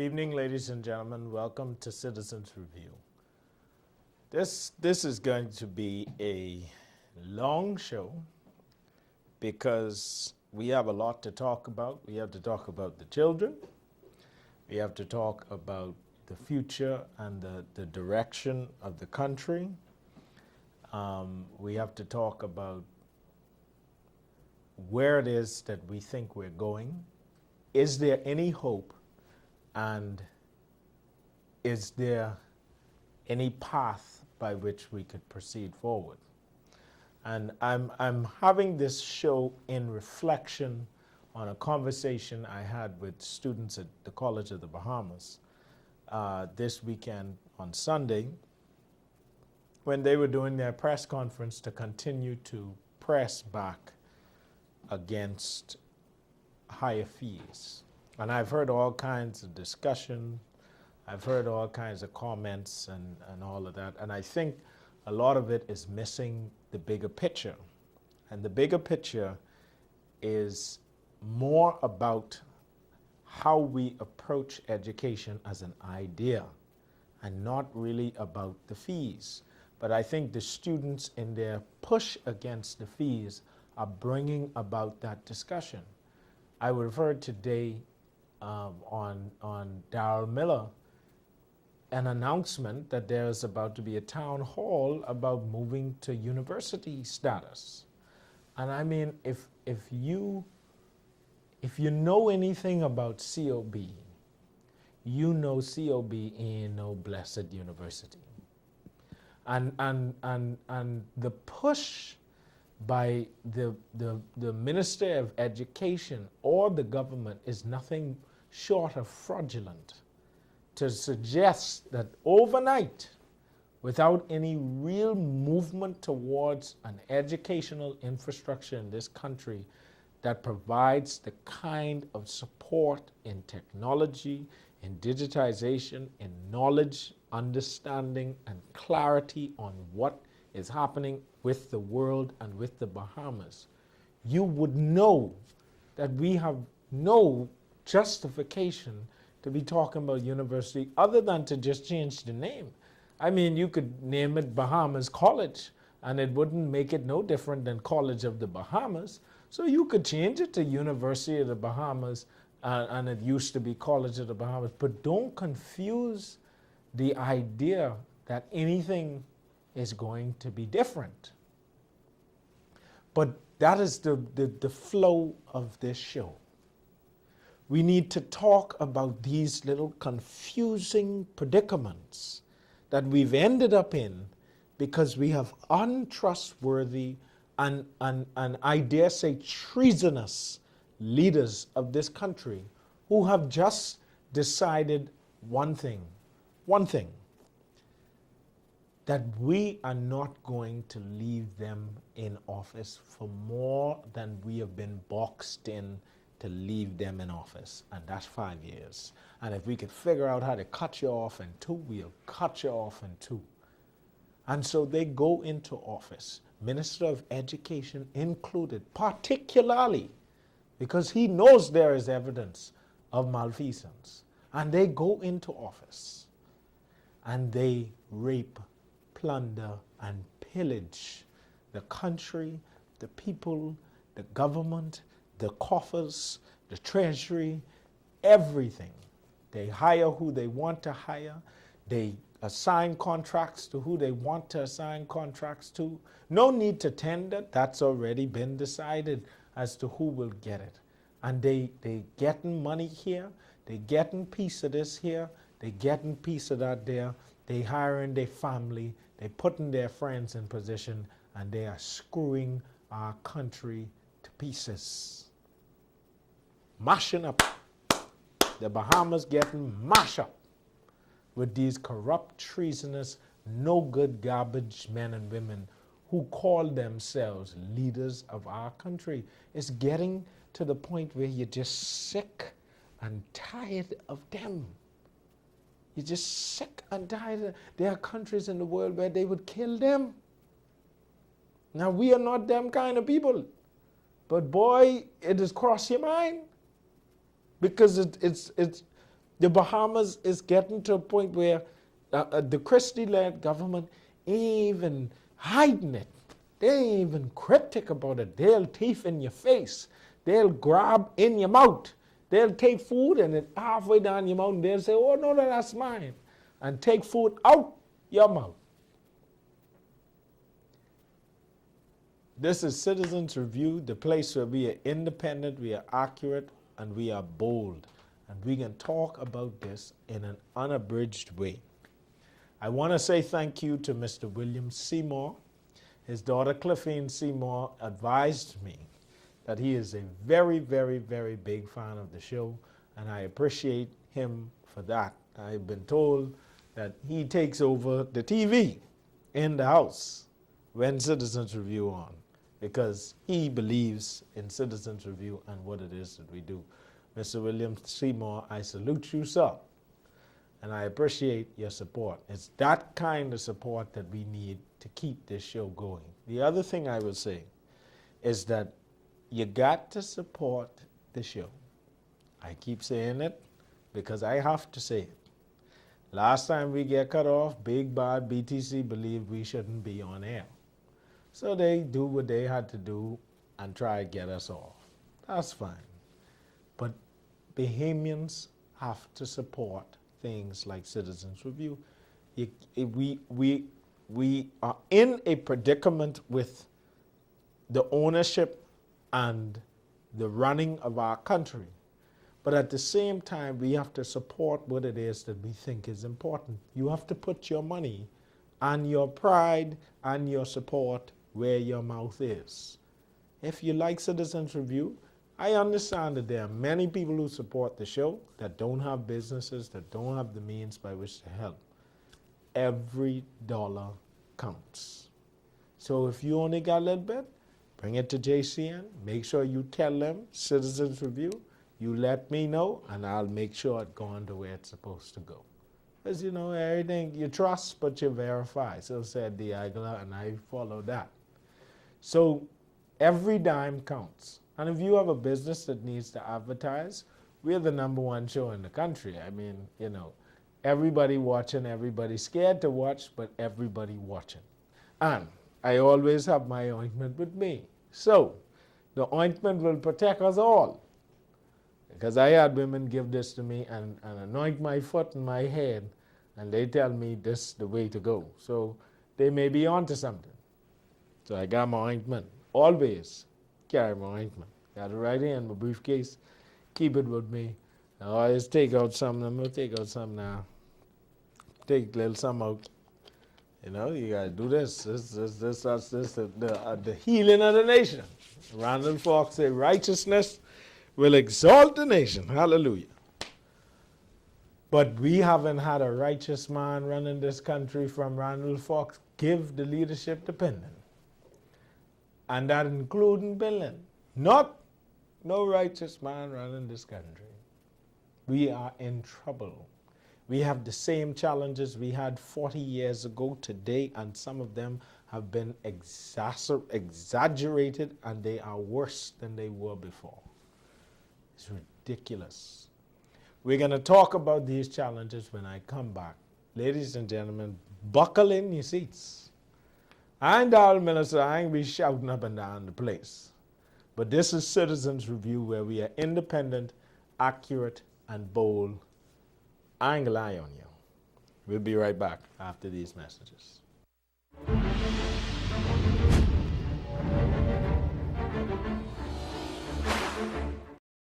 evening, ladies and gentlemen. Welcome to Citizens Review. This is going to be a long show because we have a lot to talk about. We have to talk about the children. We have to talk about the future and the direction of the country. We have to talk about where it is that we think we're going. Is there any hope? And is there any path by which we could proceed forward? And I'm having this show in reflection on a conversation I had with students at the College of the Bahamas this weekend on Sunday, when they were doing their press conference to continue to press back against higher fees. And I've heard all kinds of discussion. I've heard all kinds of comments and all of that. And I think a lot of it is missing the bigger picture. And the bigger picture is more about how we approach education as an idea and not really about the fees. But I think the students in their push against the fees are bringing about that discussion. I referred today on Darrell Miller, an announcement that there's about to be a town hall about moving to university status. And I mean, if you know anything about COB, you know COB ain't no blessed university. And the push by the Minister of Education or the government is nothing short of fraudulent to suggest that overnight, without any real movement towards an educational infrastructure in this country that provides the kind of support in technology, in digitization, in knowledge, understanding, and clarity on what is happening with the world and with the Bahamas, you would know that we have no justification to be talking about university other than to just change the name. I mean, you could name it Bahamas College and it wouldn't make it no different than College of the Bahamas. So you could change it to University of the Bahamas and it used to be College of the Bahamas. But don't confuse the idea that anything is going to be different. But that is the flow of this show. We need to talk about these little confusing predicaments that we've ended up in because we have untrustworthy and I dare say treasonous leaders of this country who have just decided one thing, that we are not going to leave them in office for more than we have been boxed in to leave them in office, and that's 5 years. And if we could figure out how to cut you off in two, we'll cut you off in two. And so they go into office, Minister of Education included, particularly because he knows there is evidence of malfeasance. And they go into office and they rape, plunder, and pillage the country, the people, the government, the coffers, the treasury, everything. They hire who they want to hire. They assign contracts to who they want to assign contracts to. No need to tender. That's already been decided as to who will get it. And they getting money here. They getting piece of this here. They getting piece of that there. They hiring their family. They putting their friends in position. And they are screwing our country to pieces. Mashing up. The Bahamas getting mashed up with these corrupt, treasonous, no good garbage men and women who call themselves leaders of our country. It's getting to the point where you're just sick and tired of them. You're just sick and tired. There are countries in the world where they would kill them. Now, we are not them kind of people. But boy, it has crossed your mind. Because The Bahamas is getting to a point where the Christie-led government ain't even hiding it. They ain't even cryptic about it. They'll teeth in your face. They'll grab in your mouth. They'll take food and it halfway down your mouth and they'll say, oh, no, that's mine. And take food out your mouth. This is Citizens Review, the place where we are independent, we are accurate, and we are bold. And we can talk about this in an unabridged way. I want to say thank you to Mr. William Seymour. His daughter Cliffine Seymour advised me that he is a very, very, very big fan of the show, and I appreciate him for that. I've been told that he takes over the TV in the house when Citizens Review on, because he believes in Citizens Review and what it is that we do. Mr. William Seymour, I salute you, sir, and I appreciate your support. It's that kind of support that we need to keep this show going. The other thing I will say is that you got to support the show. I keep saying it because I have to say it. Last time we get cut off, big bad BTC believed we shouldn't be on air. So they do what they had to do and try to get us off. That's fine. But Bahamians have to support things like Citizens Review. We are in a predicament with the ownership and the running of our country. But at the same time, we have to support what it is that we think is important. You have to put your money and your pride and your support where your mouth is. If you like Citizens Review, I understand that there are many people who support the show that don't have businesses, that don't have the means by which to help. Every dollar counts. So if you only got a little bit, bring it to JCN. Make sure you tell them Citizens Review. You let me know, and I'll make sure it goes to where it's supposed to go. Because, you know, everything, you trust, but you verify. So said the Aguilar, and I follow that. So every dime counts. And if you have a business that needs to advertise, we're the #1 show in the country. I mean, you know, everybody watching, everybody scared to watch, but everybody watching. And I always have my ointment with me. So the ointment will protect us all. Because I had women give this to me and anoint my foot and my head, and they tell me this is the way to go. So they may be onto something. So I got my ointment. Always carry my ointment. Got it right here in my briefcase. Keep it with me. I always take out some. I'm going to take out some now. Take a little some out. You know, you got to do this. This the healing of the nation. Randall Fox said, righteousness will exalt the nation. Hallelujah. But we haven't had a righteous man running this country from Randall Fox give the leadership to Penland. And that including Penland. No righteous man running this country. We are in trouble. We have the same challenges we had 40 years ago today, and some of them have been exaggerated, and they are worse than they were before. It's ridiculous. We're going to talk about these challenges when I come back. Ladies and gentlemen, buckle in your seats. I ain't Darrell Minister, I ain't be shouting up and down the place. But this is Citizens Review, where we are independent, accurate, and bold. I ain't gonna lie on you. We'll be right back after these messages.